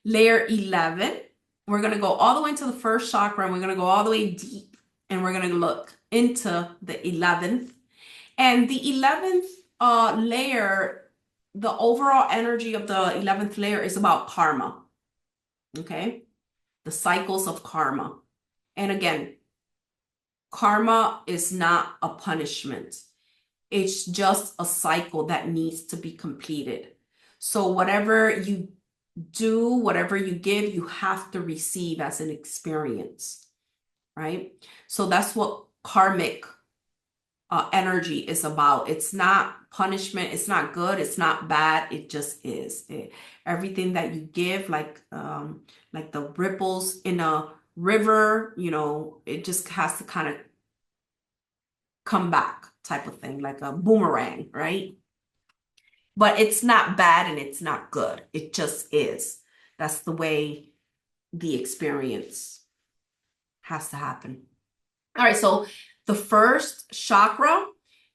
Layer 11, we're going to go all the way into the first chakra, and we're going to go all the way deep, and we're going to look into the 11th. And the 11th layer, the overall energy of the 11th layer is about karma, okay? The cycles of karma. And again, karma is not a punishment. It's just a cycle that needs to be completed. So whatever you do, whatever you give, you have to receive as an experience, right? So that's what karmic energy is about. It's not punishment. It's not good. It's not bad. It just is. Everything that you give, like the ripples in a river, it just has to kind of come back type of thing, like a boomerang, right? But it's not bad and it's not good. It just is. That's the way the experience has to happen. All right, so the first chakra,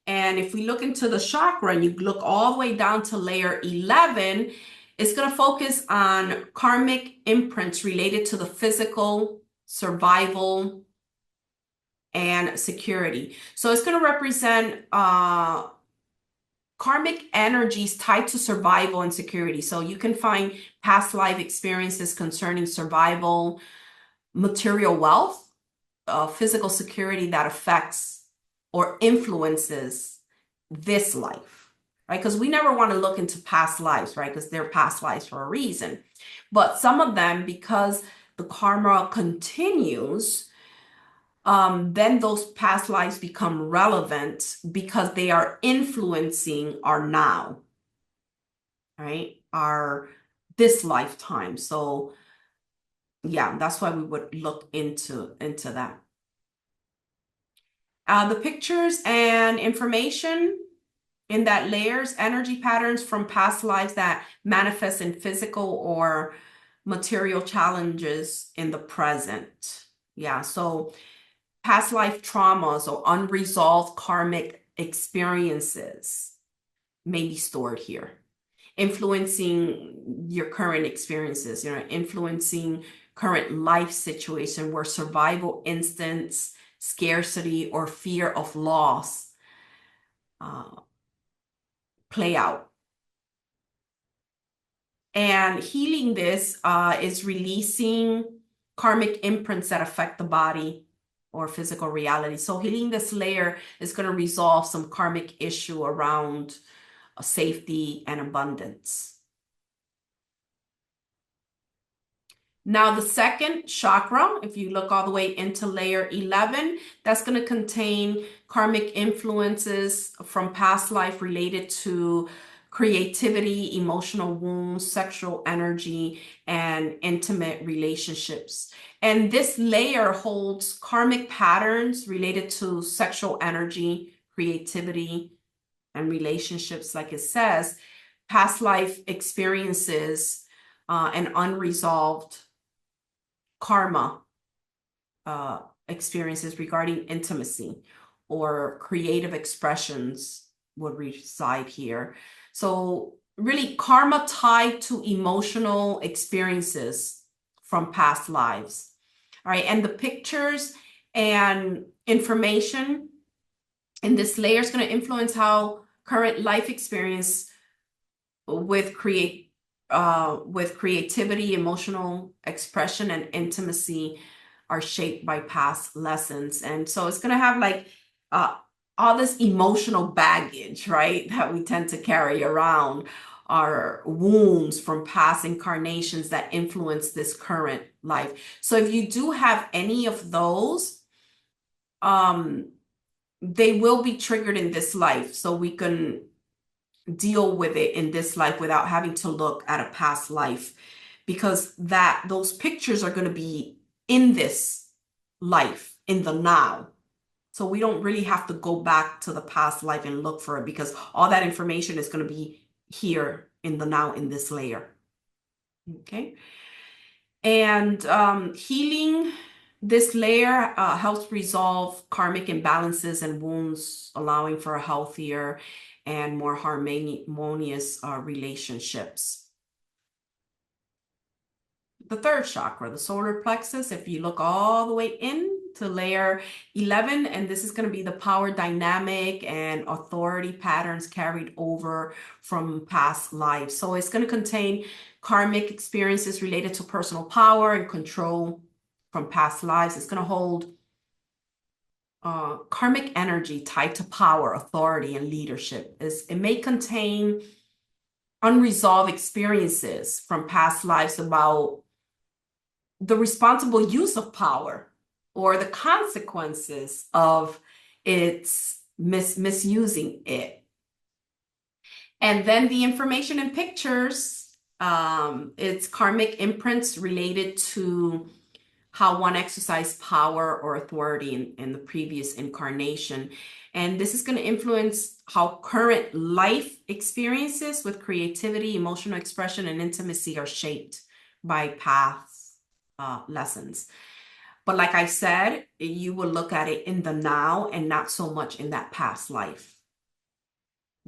and if we look into the chakra and you look all the way down to layer 11, it's going to focus on karmic imprints related to the physical, survival, and security. So it's going to represent karmic energies tied to survival and security. So you can find past life experiences concerning survival, material wealth, physical security that affects or influences this life, right? Because we never want to look into past lives, right? Because they're past lives for a reason. But some of them, because the karma continues, then those past lives become relevant because they are influencing our now, right? This lifetime. So yeah, that's why we would look into that. The pictures and information in that layers energy patterns from past lives that manifest in physical or material challenges in the present. Yeah, so past life traumas or unresolved karmic experiences may be stored here, influencing your current experiences, influencing current life situation where survival instincts, scarcity, or fear of loss play out. And healing this is releasing karmic imprints that affect the body or physical reality. So healing this layer is going to resolve some karmic issue around safety and abundance. Now, the second chakra, if you look all the way into layer 11, that's going to contain karmic influences from past life related to creativity, emotional wounds, sexual energy, and intimate relationships. And this layer holds karmic patterns related to sexual energy, creativity, and relationships, like it says, past life experiences, and unresolved karma experiences regarding intimacy or creative expressions would reside here. So really karma tied to emotional experiences from past lives. All right, and the pictures and information in this layer is going to influence how current life experience with creativity, emotional expression, and intimacy are shaped by past lessons. And so it's going to have like all this emotional baggage, right, that we tend to carry around, our wounds from past incarnations that influence this current life. So if you do have any of those, they will be triggered in this life. So we can deal with it in this life without having to look at a past life, because those pictures are going to be in this life, in the now. So we don't really have to go back to the past life and look for it, because all that information is going to be here in the now, in this layer. Okay. And healing this layer helps resolve karmic imbalances and wounds, allowing for a healthier and more harmonious relationships. the third chakra, the solar plexus. If you look all the way in to layer 11, and this is going to be the power dynamic and authority patterns carried over from past lives. So it's going to contain karmic experiences related to personal power and control from past lives. It's going to hold karmic energy tied to power, authority, and leadership. It may contain unresolved experiences from past lives about the responsible use of power or the consequences of its misusing it. And then the information and pictures, it's karmic imprints related to how one exercised power or authority in the previous incarnation. And this is going to influence how current life experiences with creativity, emotional expression, and intimacy are shaped by past lessons. But like I said, you will look at it in the now and not so much in that past life.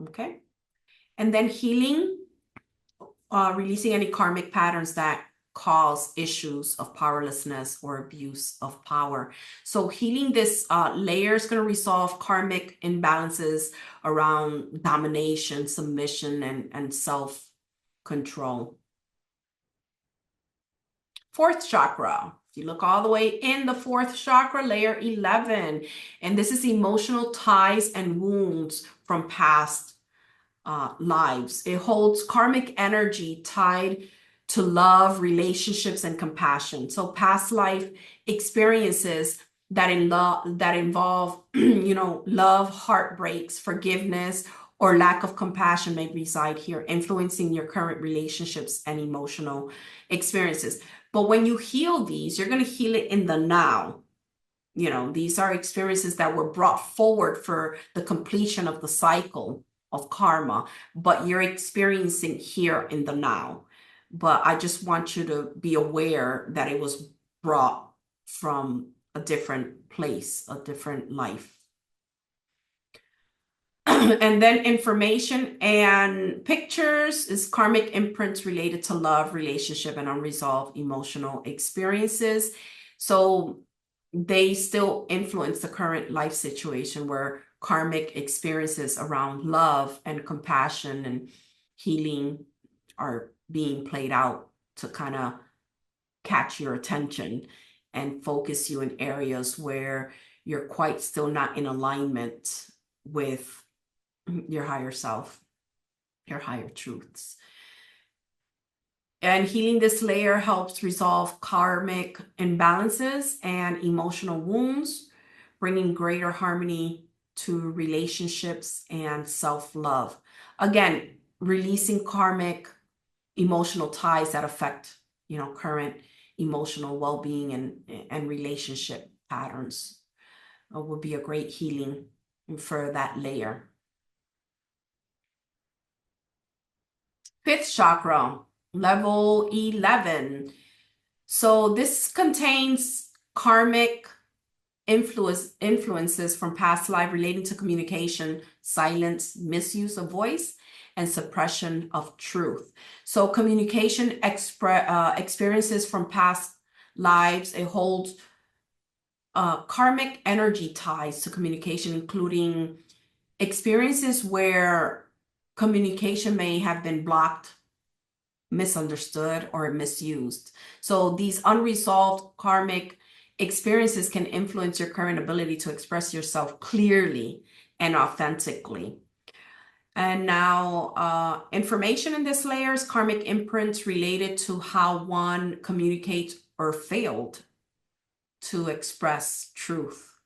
Okay. And then healing, releasing any karmic patterns that cause issues of powerlessness or abuse of power. So healing this layer is going to resolve karmic imbalances around domination, submission, and self-control. Fourth chakra. If you look all the way in the fourth chakra, layer 11, and this is emotional ties and wounds from past lives. It holds karmic energy tied to love, relationships, and compassion. So past life experiences that involve, love, heartbreaks, forgiveness, or lack of compassion may reside here, influencing your current relationships and emotional experiences. But when you heal these, you're going to heal it in the now. These are experiences that were brought forward for the completion of the cycle of karma, but you're experiencing here in the now. But I just want you to be aware that it was brought from a different place, a different life. And then information and pictures is karmic imprints related to love, relationship, and unresolved emotional experiences. So they still influence the current life situation where karmic experiences around love and compassion and healing are being played out to kind of catch your attention and focus you in areas where you're quite still not in alignment with your higher self, your higher truths. And healing this layer helps resolve karmic imbalances and emotional wounds, bringing greater harmony to relationships and self-love. Again, releasing karmic emotional ties that affect, current emotional well-being and relationship patterns would be a great healing for that layer. Fifth chakra, level 11. So this contains karmic influences from past life relating to communication, silence, misuse of voice, and suppression of truth. So communication experiences from past lives, it holds karmic energy ties to communication, including experiences where communication may have been blocked, misunderstood, or misused. So these unresolved karmic experiences can influence your current ability to express yourself clearly and authentically. And now information in this layer is karmic imprints related to how one communicates or failed to express truth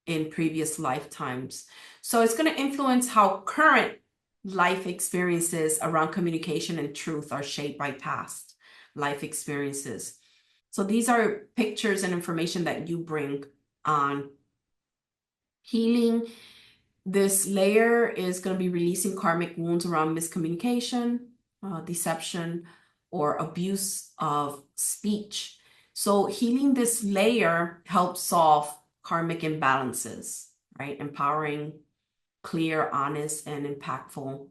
in previous lifetimes. So it's going to influence how current life experiences around communication and truth are shaped by past life experiences. So these are pictures and information that you bring on. Healing this layer is going to be releasing karmic wounds around miscommunication, deception, or abuse of speech. So healing this layer helps solve karmic imbalances, right? Empowering clear, honest, and impactful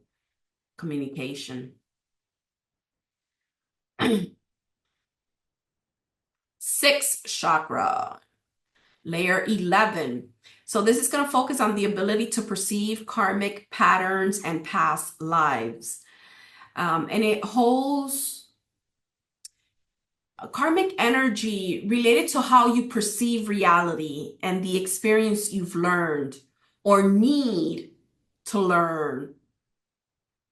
communication. sixth chakra, layer 11. So this is going to focus on the ability to perceive karmic patterns and past lives. And it holds karmic energy related to how you perceive reality and the experience you've learned or need to learn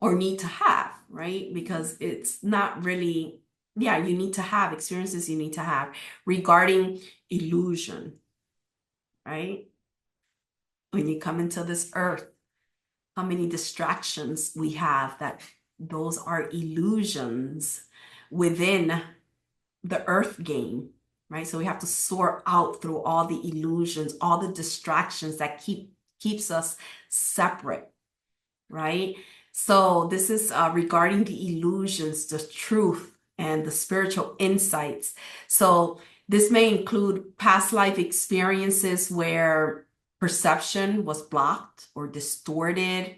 or need to have, right? Because it's not really, yeah, you need to have experiences you need to have regarding illusion, right? When you come into this earth, how many distractions we have, that those are illusions within the earth game, right? So we have to sort out through all the illusions, all the distractions that keeps us separate, right? So this is regarding the illusions, the truth, and the spiritual insights. So this may include past life experiences where perception was blocked or distorted,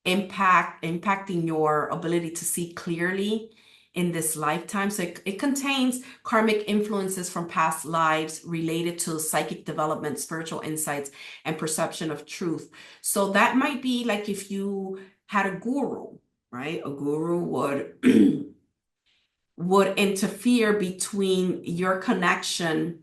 impacting your ability to see clearly in this lifetime. So it contains karmic influences from past lives related to psychic development, spiritual insights, and perception of truth. So that might be like if you had a guru, right? A guru would would interfere between your connection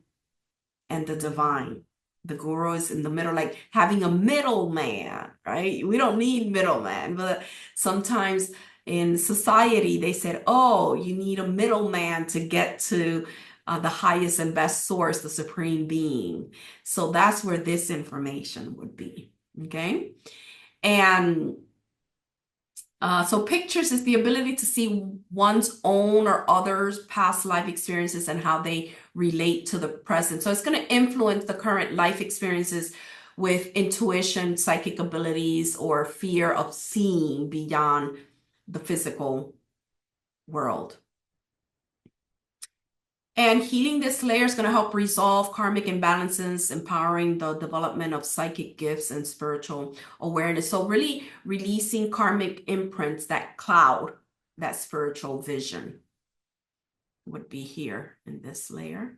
and the divine. The guru is in the middle, like having a middleman, right? We don't need middleman, but sometimes in society they said, oh, you need a middleman to get to the highest and best source, the supreme being. So that's where this information would be, okay? And so pictures is the ability to see one's own or others' past life experiences and how they relate to the present. So it's going to influence the current life experiences with intuition, psychic abilities, or fear of seeing beyond the physical world. And healing this layer is going to help resolve karmic imbalances, empowering the development of psychic gifts and spiritual awareness. So really releasing karmic imprints that cloud that spiritual vision would be here in this layer.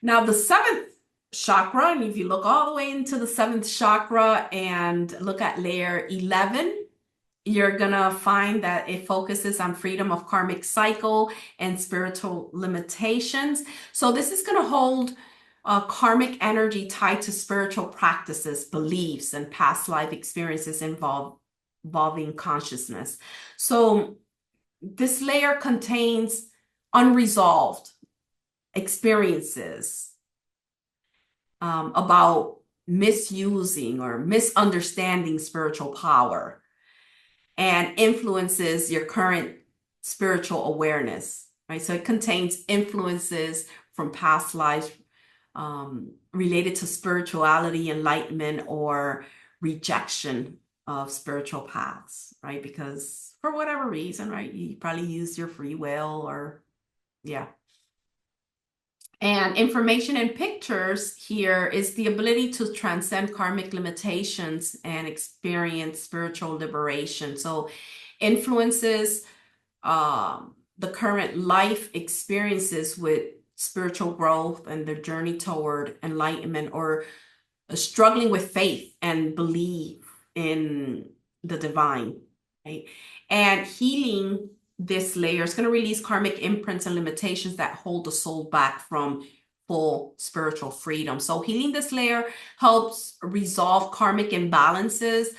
Now the seventh chakra, and if you look all the way into the seventh chakra and look at layer 11, you're gonna find that it focuses on freedom of karmic cycle and spiritual limitations. So this is gonna hold karmic energy tied to spiritual practices, beliefs, and past life experiences involving consciousness. So this layer contains unresolved experiences about misusing or misunderstanding spiritual power, and influences your current spiritual awareness, right? So it contains influences from past lives related to spirituality, enlightenment, or rejection of spiritual paths, right? Because for whatever reason, right, you probably used your free will or, yeah. And information and pictures here is the ability to transcend karmic limitations and experience spiritual liberation. So influences the current life experiences with spiritual growth and their journey toward enlightenment, or struggling with faith and belief in the divine, right? And healing this layer is going to release karmic imprints and limitations that hold the soul back from full spiritual freedom. So healing this layer helps resolve karmic imbalances,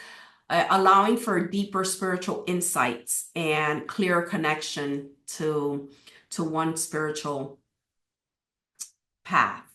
allowing for deeper spiritual insights and clearer connection to one spiritual path.